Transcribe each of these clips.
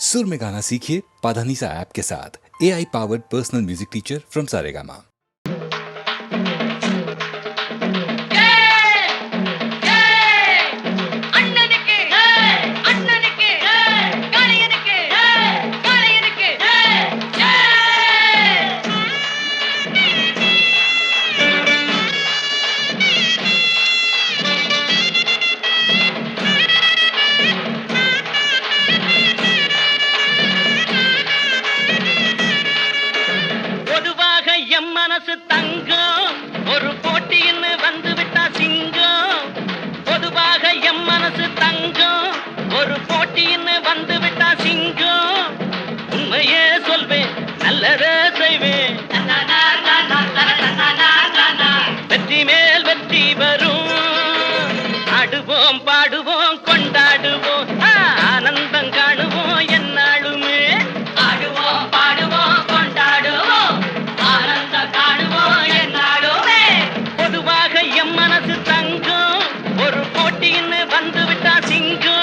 सुर में गाना सीखिए पाधानीसा ऐप के साथ AI powered personal music teacher from Saregama. மனசு தங்கம் ஒரு போட்டின்னு வந்து விட்டா சிங்கம். பொதுவாக எம் மனசு தங்கம் ஒரு போட்டின்னு வந்து விட்டா சிங்கம். உண்மையே சொல்வேன் நல்லதே செய்வேன், வெற்றி மேல் வெற்றி வரும். ஆடுவோம் பாடுவோம் கொண்டாடுவோம், ஆனந்தம் காணுவோம் என்னாலுமே. ஆடுவோம் பாடுவோம் கொண்டாடுவோம், ஆனந்தம் காணுவோம் என்னாலுமே. பொதுவாக எம் மனசு தங்கம் ஒரு போட்டின்னு வந்து விட்டா சிங்கம்.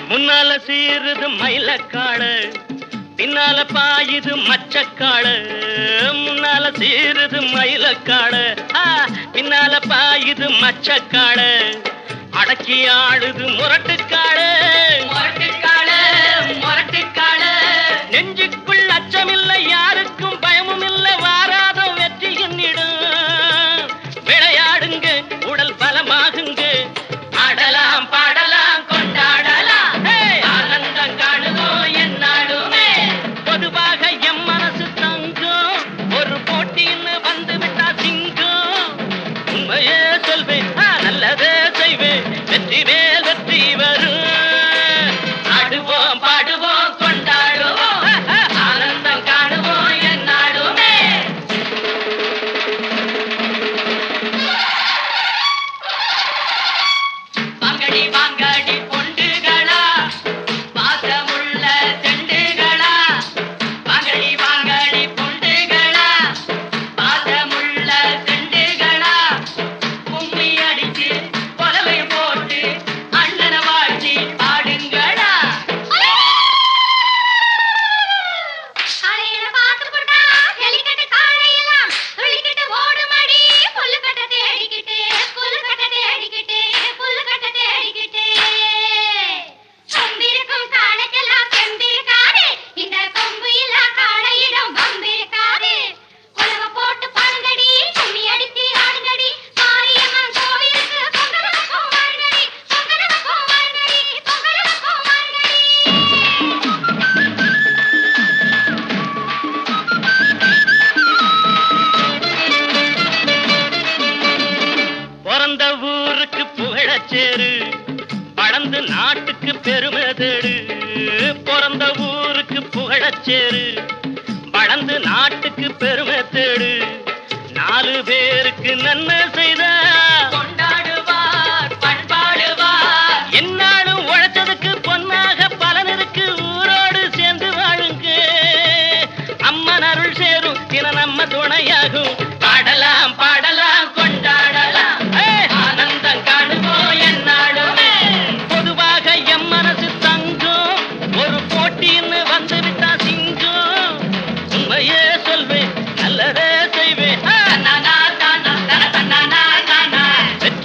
முன்னால சீருது மயிலக்காடு, பின்னால பாயுது மச்சக்காடு. முன்னால சீருது மயிலக்காடு, பின்னால பாயுது மச்சக்காடு. அடக்கி ஆடுது முரட்டுக்காடு, முரட்டுக்காடு முரட்டுக்காடு. நெஞ்சுக்குள் அச்சமில்லை, யாருக்கும் பயமும் இல்லை, வாராத வெற்றி என்னிடும். விளையாடுங்க உடல் பலமாகுங்க, ஆடலாம் பாடலாம் கொண்டாடலாம், ஆனந்தம் காணுவோம் என்னாலுமே. பொதுவாக எம் மனசு தங்கம் ஒரு போட்டின்னு வந்து விட்டா சிங்கம். உண்மையே சொல்வேன் நல்லதே செய்வேன், வெற்றி மேல் வெற்றி வரும். ஆடுவோம் பாடுவோம் கொண்டாடுவோம், ஆனந்தம் காணுவோம் என்னாலுமே. வாங்கடி வாங்கடி பொண்டுகளா, பாசமுள்ள செண்டுகளா. வாங்கடி வாங்கடி பொண்டுகளா, பாசமுள்ள செண்டுகளா. கும்மி அடிச்சு கொலவை போட்டு அண்ணனை வாழ்த்தி பாடுங்களா. காலையில பாத்து போட்டா ஹெலிகாப்டர் காலையெல்லாம் துள்ளிக்கிட்டு ஓடுமடி. புல்லுக்கட்ட தேடிக்கிட்டு புல்லுக்கட்ட தேடிக்கிட்டு புல்லுக்கட்ட தேடிக்கிட்டு. கொம்பிருக்கும் காளைக்கெல்லாம் செம்பிருக்காது, இந்த கொம்பு இல்லா காளையிடம் வம்பிருக்காது. குலவ போட்டு பாடுங்கடி, கும்மி அடிச்சு ஆடுங்கடி. மாரியம்மன் கோவிலுக்கு பொங்கலுக்கும் வாருங்கடி, பொங்கலுக்கும் வாருங்கடி, பொங்கலுக்கும் வாருங்கடி. பிறந்த ஊருக்கு புகழச்சேரு, வளர்ந்து நாட்டுக்கு பெருமை தேடு. பிறந்த ஊருக்கு புகழச்சேரு, வளர்ந்து நாட்டுக்கு பெருமை தேடு. 4 பேருக்கு நன்மை செய்த கொண்டாடுவார் பண்பாடுவார். என்னாலும் உழைச்சதுக்கு பொன்னாக பலன் இருக்கு, ஊரோடு சேர்ந்து வாழுங்க. அம்மன் அருள் சேரும் தின நம்ம துணையாகும். பாடலாம் பாடலாம் கொண்டாடலாம், ஆனந்தம் காணுவோம் என்னாலுமே. பொதுவாக எம் மனசு தங்கம் ஒரு போட்டின்னு வந்து விட்டா சிங்கம். உண்மையே சொல்வேன் நல்லதே செய்வேன், வெற்றி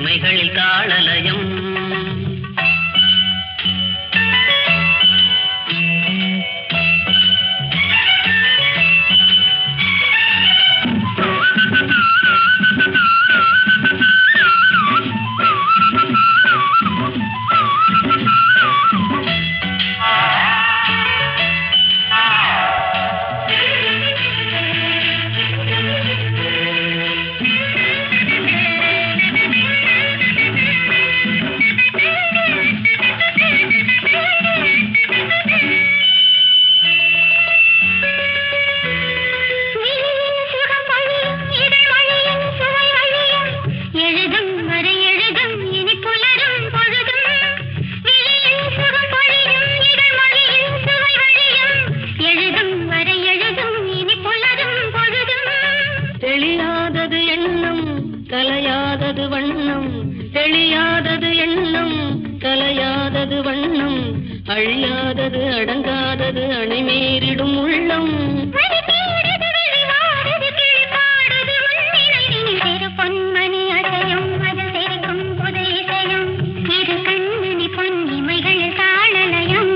இமைகளில் தாளலயம். அழியாதது அடங்காதது அணைமீறிடும் உள்ளம். பொன்மணி அசையும் அது தெரிக்கும் புது இசையும் இரு கண்மணி பொன் இமைகள் தாளலயம்.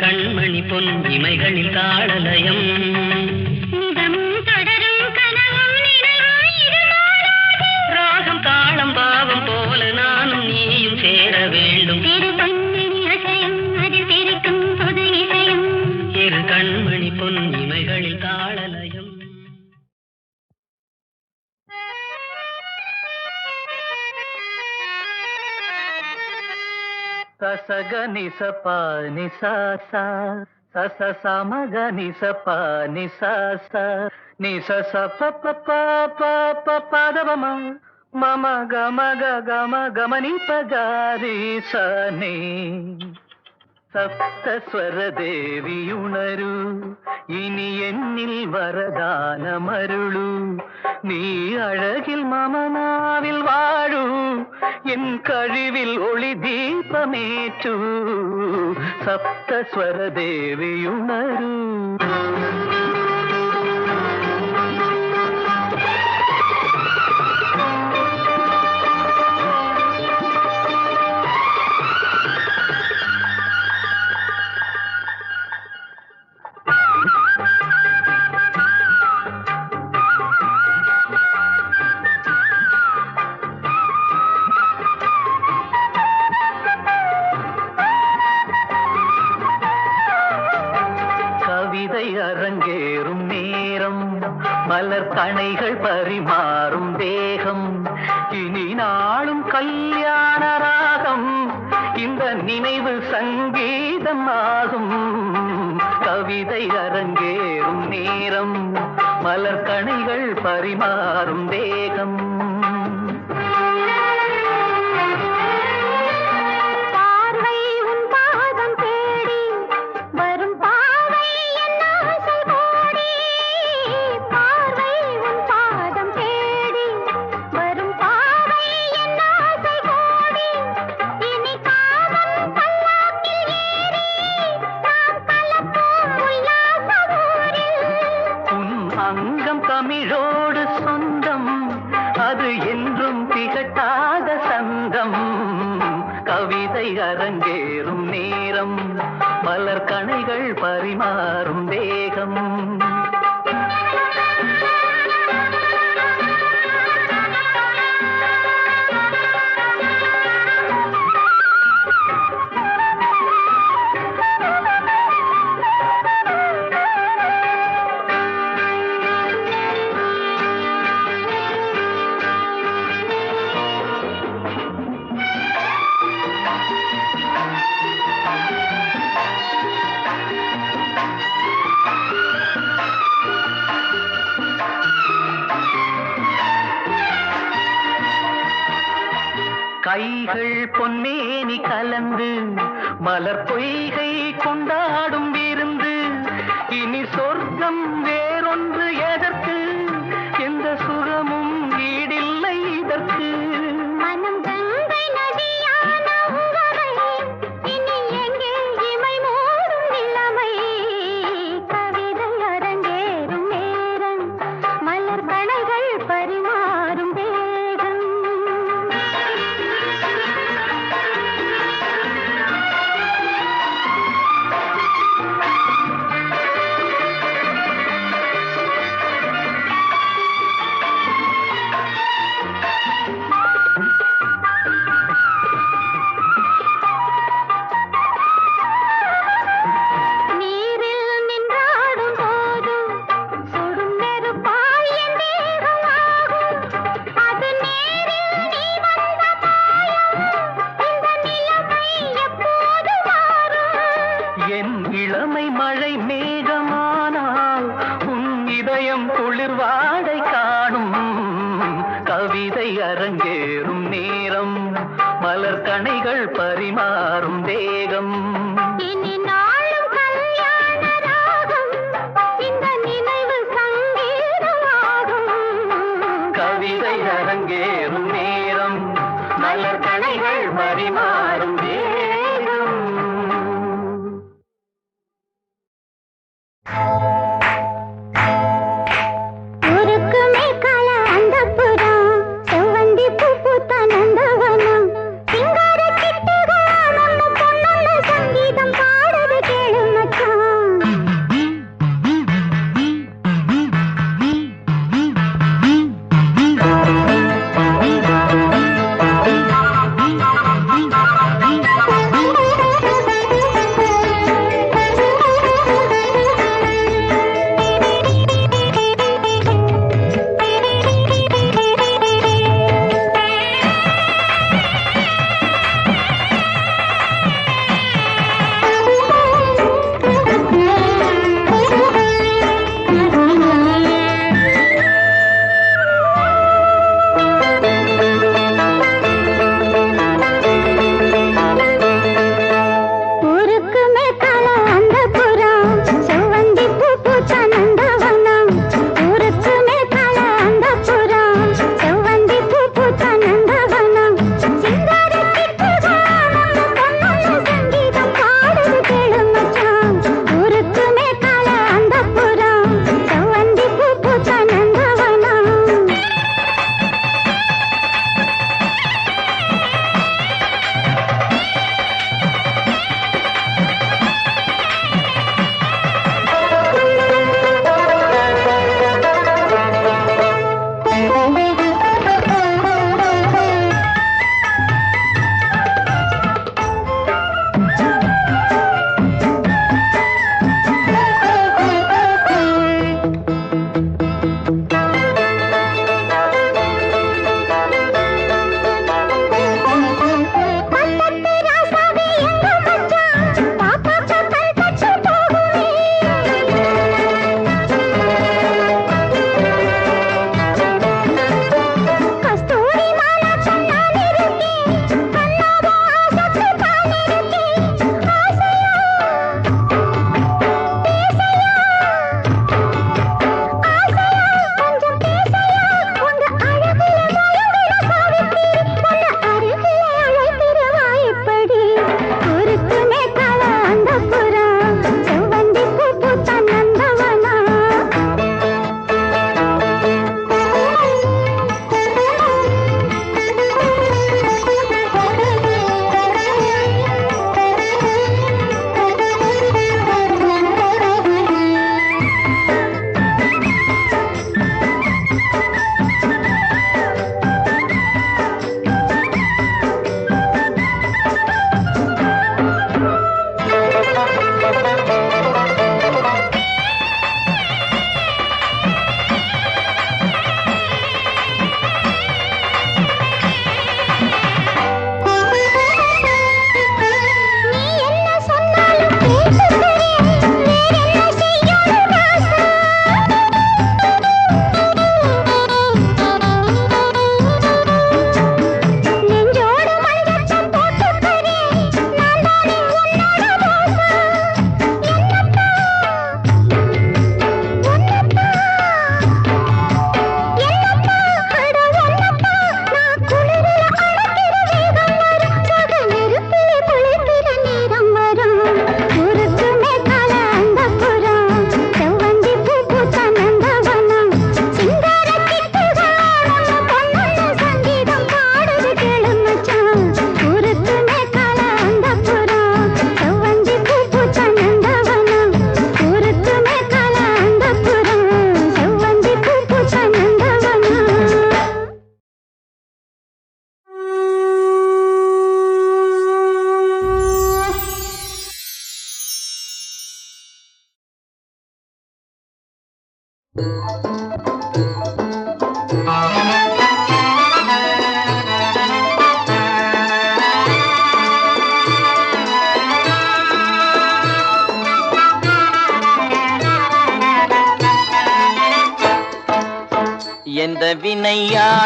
கண்மணி பொன் இமைகளில் தாளலயம். ராகம் தாளம் பாவம் போல நானும் நீயும் சேர வேண்டும். இரு கண்மணி பொன் இமைகளில் தாளலயம். சசக நிசப நிசச சச சமக நிசப நிசச நிசச பப்ப பப்ப பதவம மம கமக கம கமனி பகாரி சனே. സപ്തസ്വര ദേവിയുണരൂ ഇനി എന്നിൽ വരദാനമരുളൂ. നീ അഴകിൽ മമനാവിൽ വാഴൂ എൻ കഴിവിൽ ഒളി ദീപമേറ്റൂ. സപ്തസ്വര ദേവിയുണരൂ. அரங்கேறும் நேரம் மலர் கணைகள் பரிமாறும் தேகம் இனி நாளும் கல்யாண ராகம் இந்த நினைவு சங்கீதம் ஆகும். கவிதை அரங்கேறும் நேரம் மலர் கணைகள் பரிமாறும் தேகம். தமிழோடு சொந்தம் ராகம் கவிதை அரங்கேறும் நேரம் மலர் கணைகள் பரிமாறும் தேகம் கைகள் பொன்னேனி கலந்து மலர் பொய்கை கொண்டாடும் விருந்து இனி சொர்க்கம் வேறொன்று எதற்கு எந்த சுரமும் ஈடில்லை இதற்கு மனம் கங்கை நதியான உறவை இனி எங்கே இமை மூடும் நிலைமை கவிதை அரங்கேறும் நேரம் மலர் கணைகள் பரிமாறும் வேகம் நீரில் நின்றாடும் போதும் சுடும் நெருப்பாய் என் தேகமாகும் அது நேரில் நீ வந்த மாயம் இந்த நிலைமை எப்போது மாறும் என் இளமை மழை மேகமானால் உன் இதயம் குளிர் வாடை காணும் கவிதை அரங்கேறும் நேரம் மலர் கணைகள் பரிமாறும் தேகம் இனி நாளும் கல்யாண ராகம் இந்த நினைவு சங்கீதமாகும் கவிதை அரங்கேறும் நேரம் மலர் கணைகள் பரிமாறும் தேகம் ஊருக்கு மேற்கால அந்தப்புறம் செவ்வந்தி பூ பூத்த நந்தவனம் சிங்கார சிட்டுகள் நம்ம பொண்ணுள்ள சங்கீதம் பாடுது கேளு மச்சான்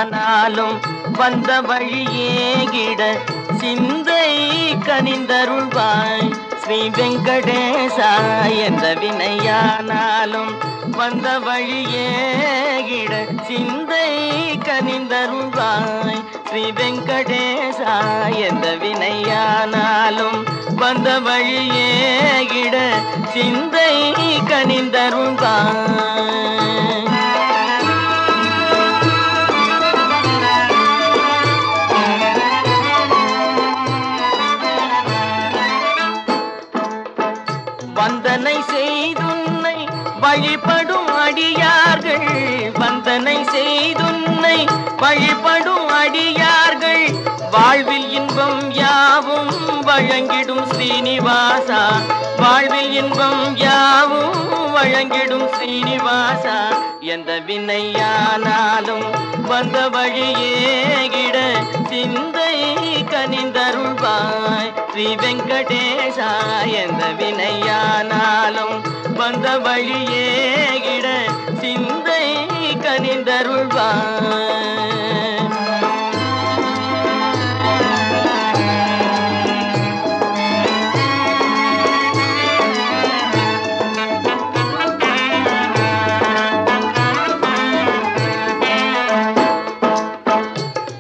வினையானாலும் வந்த வழியேகிட சிந்தை கனிந்தருள்வாய் ஸ்ரீ வெங்கடேசா. எந்த வினையானாலும் வந்த வழியேகிட சிந்தை கனிந்தருள்வாய் ஸ்ரீ வெங்கடேசா. எந்த வினையானாலும் வந்த வழியேகிட சிந்தை கனிந்தருள்வாய். வந்தனை செய்துன்னை வழிபடும் அடியார்கள், வந்தனை செய்துன்னை வழிபடும் அடியார்கள் வாழ்வில் இன்பம் யாவும் வழங்கிடும் ஸ்ரீனிவாசா. வாழ்வில் இன்பம் யாவும் வழங்கிடும் ஸ்ரீனிவாசா. எந்த வினையானாலும் வந்த வழியேகிட சிந்தை கனிந்தருள்வாய் ஸ்ரீ வெங்கடேசா. எந்த வினையானாலும் வந்த வழியேகிட சிந்தை கனிந்தருள்வாய்.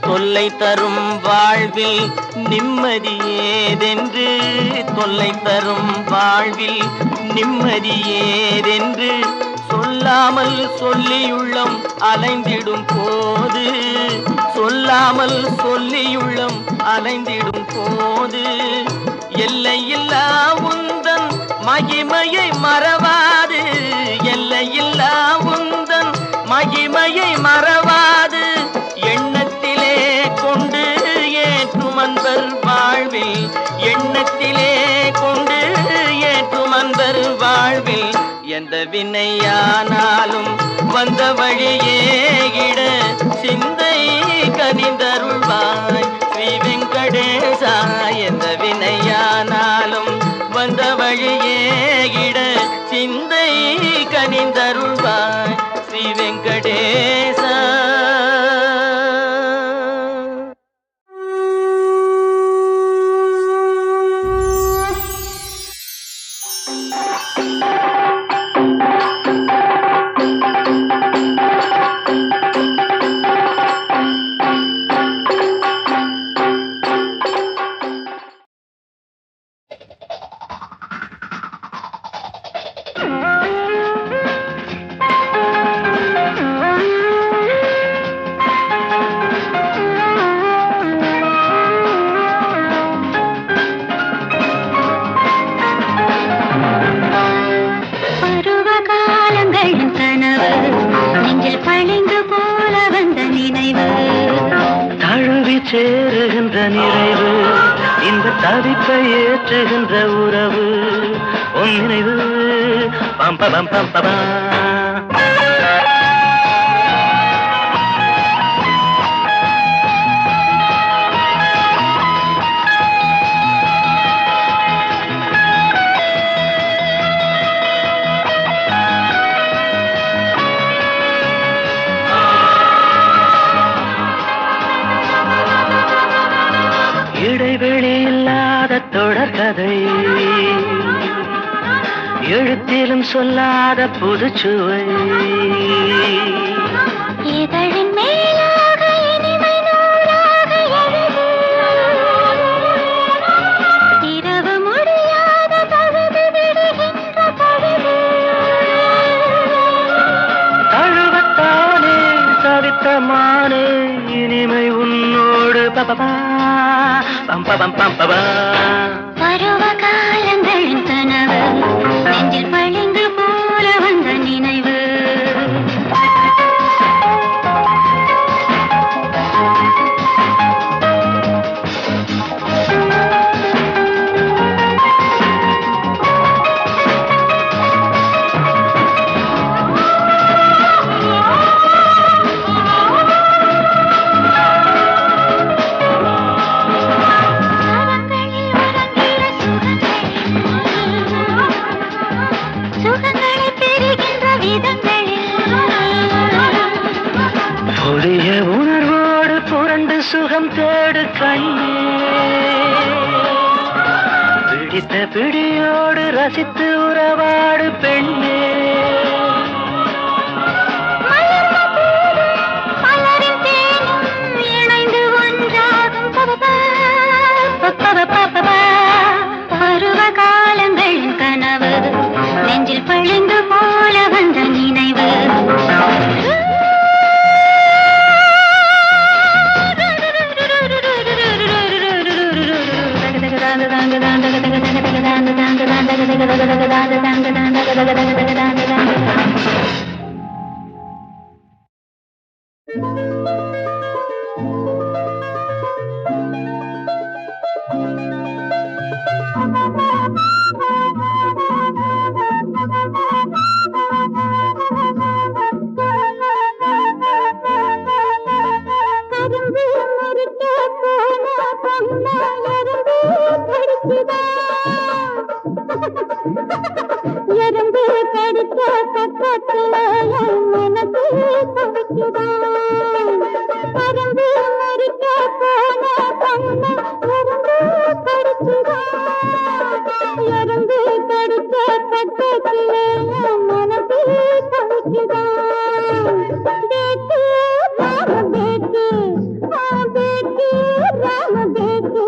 தொல்லை தரும் வாழ்வில் நிம்மதியேதென்று, தொல்லை தரும் வாழ்வில் நிம்மதியேதென்று சொல்லாமல் சொல்லியுள்ளம் அலைந்திடும் போது, சொல்லாமல் சொல்லியுள்ளம் அலைந்திடும் போது எல்லையில்லா உந்தன் மகிமையை மறவாது, எல்லையில்லா உந்தன் மகிமையை மறவாது எண்ணத்திலே கொண்டு ஏற்றும் அன்பர் வாழ்வில், எண்ணத்திலே கொண்டு ஏற்றும் அன்பர் வாழ்வில். எந்த வினையானாலும் வந்த வழியேகிட சிந்தை கனிந்தருள்வாய் ஸ்ரீ வெங்கடேசா. எந்த வினையானாலும் வந்த வழியேகிட சிந்தை கனிந்தருள்வாய் ஸ்ரீ வெங்கடேசா. சேருகின்ற நிறைவு இந்த தவிப்பை ஏற்றுகின்ற உறவு உன் நினைவு பம்ப பம் பம்பா. இடைவெளி இல்லாத தொடர்கதை, எழுத்திலும் சொல்லாத புதுச்சுவை, இதழின் மேலாக இனிமை நூலாக எழுது, இரவு முடியாத பழுது விடுகின்ற பழுது, தழுவத்தானே தவித்தமானே இனிமை உன்னோடு பபபா பம்பபம் பம்பபா. பருவ காலங்களின் கனவு நெஞ்சில் பளிங்கு போல வந்த நினைவு, கரங்களில் பிடித்த பிடியோடு ரசித்து உறவாடு பெண்ணே. மலரின் தேனும் இணைந்து ஒன்றாகும் பருவ காலங்களின் கனவு நெஞ்சில் பழிந்து போல வந்த நினைவு. எறும்பு கடிச்ச பக்கத்துல மனசு தவிக்குதான். பறந்து மறிக்க போன பொண்ண எறும்பு கடிச்சுதான். எறும்பு கடிச்ச பக்கத்துல மனசு தவிக்குதான். பேக்கு ராம பேக்கு, பேக்கு ராம பேக்கு.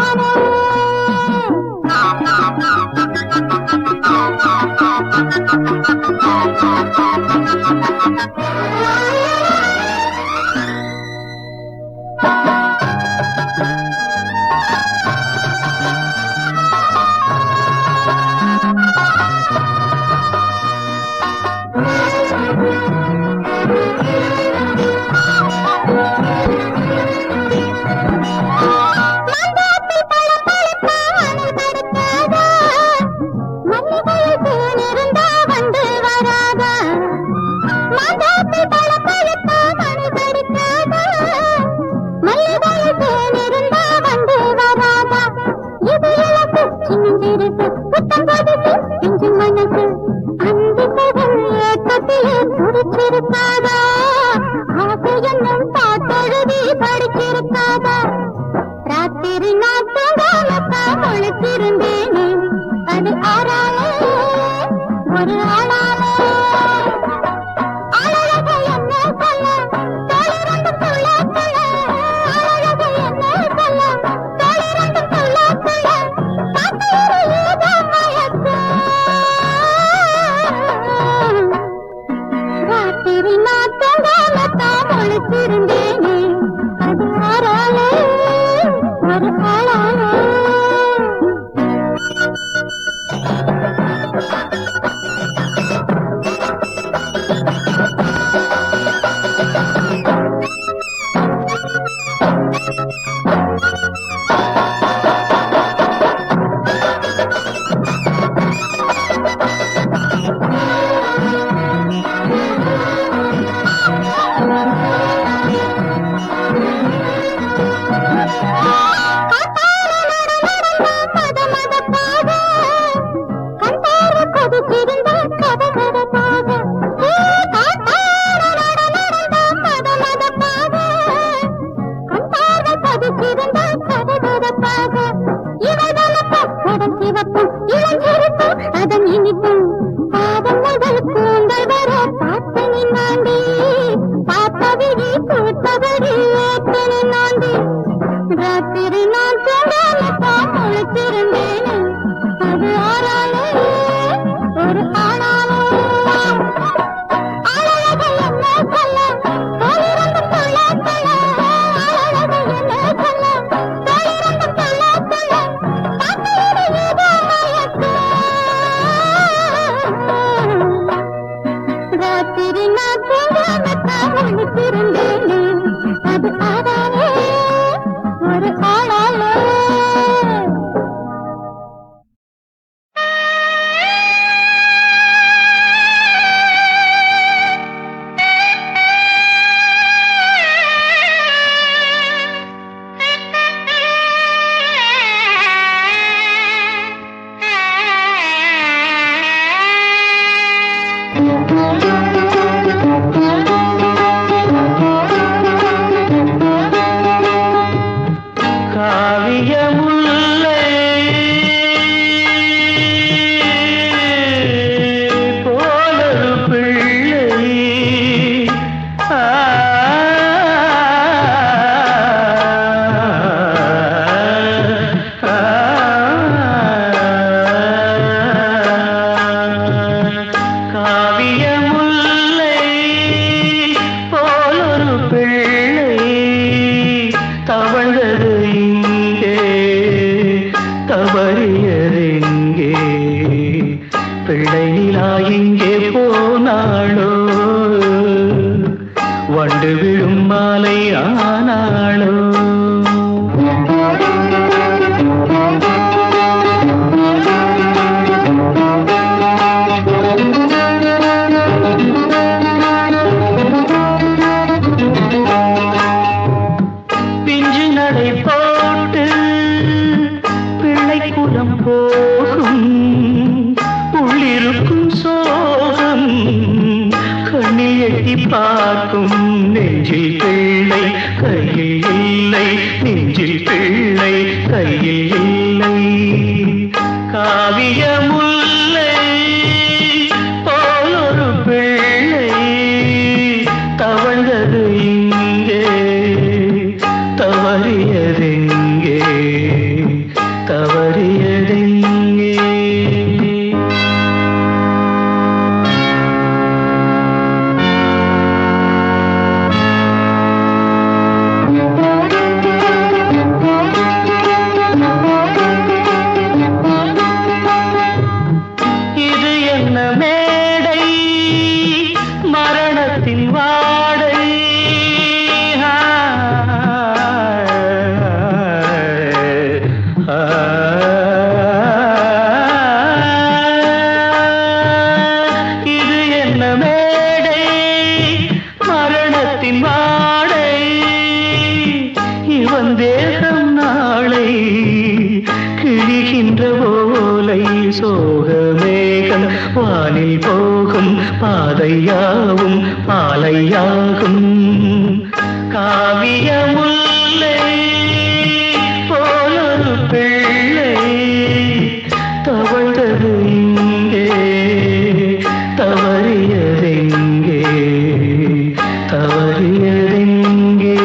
ஆரானே ராத்திரி நான் தூங்காமத்தான் முழிச்சிருந்தேனே அது ஆறாலே ஒரு ஆளாலே அழக என்ன சொல்ல தோளிரண்டு துள்ள துள்ள அழக என்ன சொல்ல தோளிரண்டு துள்ள துள்ள காத்தேறு ஏதோ மயக்கம் ராத்திரி நான் தூங்காமத்தான் முழிச்சிருந்தேனே அது ஆறாலே ஒரு ஆளாலே அதன் இனிப்பும் பாதம் முதல் கூந்தல் வர பார்த்து நின்னாண்டி பார்த்தபடி கூட்டபடி ஏற்று நின்னாண்டி ராத்திரி நான் தூங்காமத்தான் முழிச்சிருந்தேனே அது ஆறாலே ஒரு ஆளாலே அழக என்ன சொல்ல தோளிரண்டு துள்ள துள்ள அழக என்ன சொல்ல தோளிரண்டு துள்ள துள்ள காத்தேறு ஏதோ மயக்கம் ராத்திரி நான் தூங்காமத்தான் முழிச்சிருந்தேனே அது ஆறாலே ஒரு ஆளாலே காவியமுல்லை போலொரு பிள்ளை காவியமுல்லை போலொரு பிள்ளை தவழ்ந்தது இங்கே தவறியதெங்கே பிள்ளை நிலா எங்கே போனாளோ வண்டு விழும் மாலை ஆனாளோ பிஞ்சு நடை போட்டு பிள்ளை குலம் போகும் உள்ளிருக்கும் சோகம் கண்ணில் எட்டி பார்க்கும் நெஞ்சில் பிள்ளை கையில் இல்லை நெஞ்சில் பிள்ளை கையில் இல்லை காவியமுல்லை போலொரு பிள்ளை தவழ்ந்தது இங்கே தவறியதெங்கே இது என்ன மேடை மரணத்தின் வாடை இவன் தேகம் நாளை கிழிகின்ற ஓலை சோகமேகம் வானில் போகும் பாதையாவும் பாலையாகும் காவிய முல்லை போலொரு பிள்ளை தவழ்ந்தது இங்கே தவறியதெங்கே தவறியதெங்கே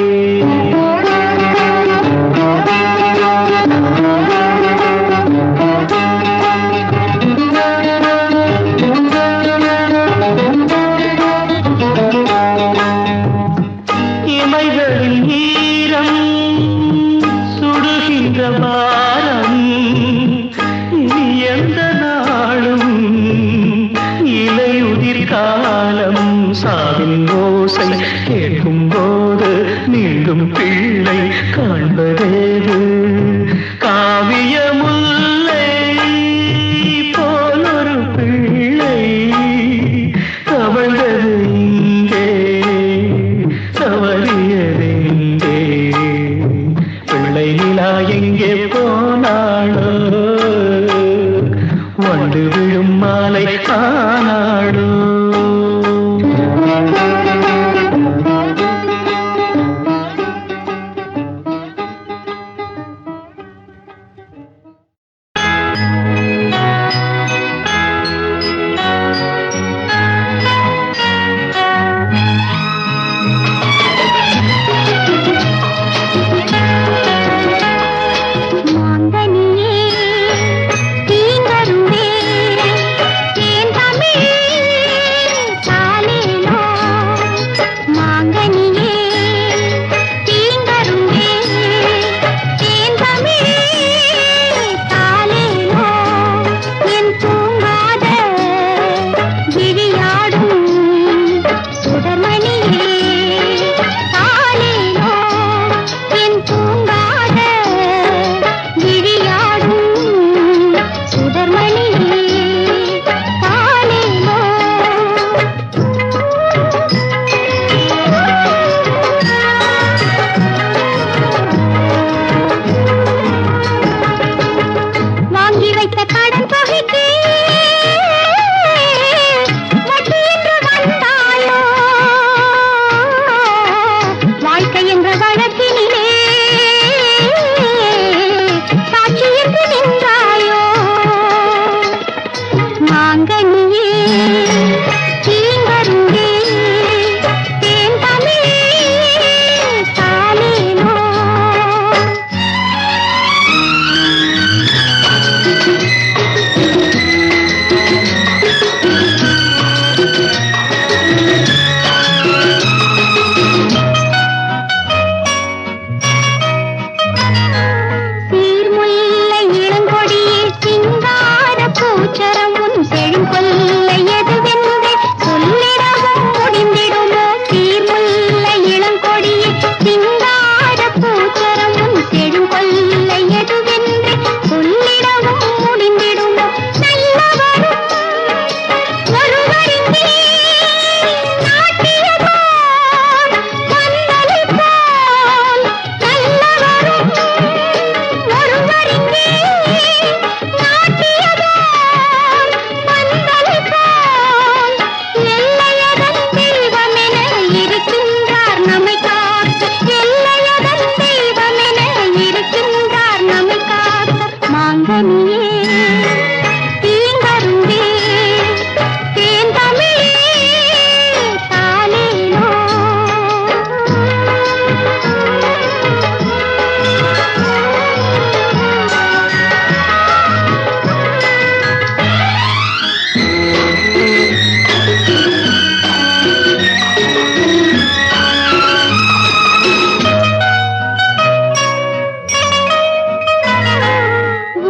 இமைகளில் ஈரம் சுடுகின்ற பாரம் இனி எந்த நாளும் இலையுதிர் காலம் சாவின் ஓசை கேட்கும் போது மீண்டும் பிள்ளை காண்பதேது காவிய முல்லை போலொரு பிள்ளை தவழ்ந்தது இங்கே தவறியதெங்கே பிள்ளை நிலா எங்கே போனாளோ வண்டு விழும் மாலை ஆனாளோ மாங்கனியே தீங்கருவே தேன் தமிழ் தாலேலோ மாங்கனியே தீங்கருவே தேன் தமிழ் தாலேலோ என் தூங்காத விழியாடும் சுடர்மணியே தாலேலோ என் தூங்காத விழியாடும் சுடர்மணியே தாலேலோ வாங்கி வைத்த கடன் தொகைக்கு வட்டி என்று வந்தாயோ வாழ்க்கை என்ற வழக்கினிலே சாட்சி என்று நின்றாயோ மாங்கனியே தீங்கருங்கே தேன் தமிழ் தாலேலோ சீர்முல்லை இளங்கொடியே சிங்கார பூச்சரம் உன் செழுங்கொல்லை எதுவென்று சொல்லிடவும் முடிந்திடுமோ சீர்முல்லை இளங்கொடியே சிங்கார பூச்சரம் உன் செழுங்கொல்லை எதுவென்று சொல்லிடவும் முடிந்திடுமோ நல்லவரும் ஒருவரிங்கே நாட்டியதோர் பந்தலை போல் நல்லவரும் ஒருவரிங்கே நாட்டியதோர் பந்தலை போல் எல்லையதன் தெய்வமென இருக்கின்றார் நம்மை காக்க எல்லையதன் தெய்வமென இருக்கின்றார் நம்மை காக்க மாங்கனியே தீங்கருங்கே தேன் தமிழே தாலேலோ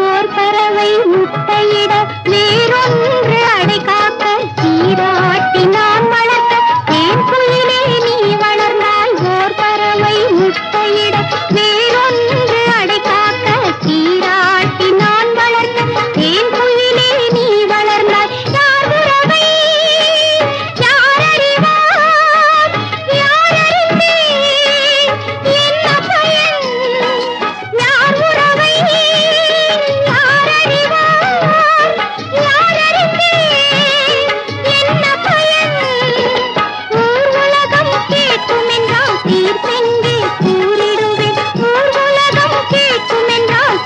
ஓர் பறவை முட்டையிட வேறொன்று அடை காக்க சீராட்டி நான் வளர்க்க தேன் குயிலே நீ வளர்ந்தால் ஓர் பறவை முட்டையிட வேறொன்று அடை காக்க சீராட்டி நான்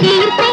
தீர்த்தே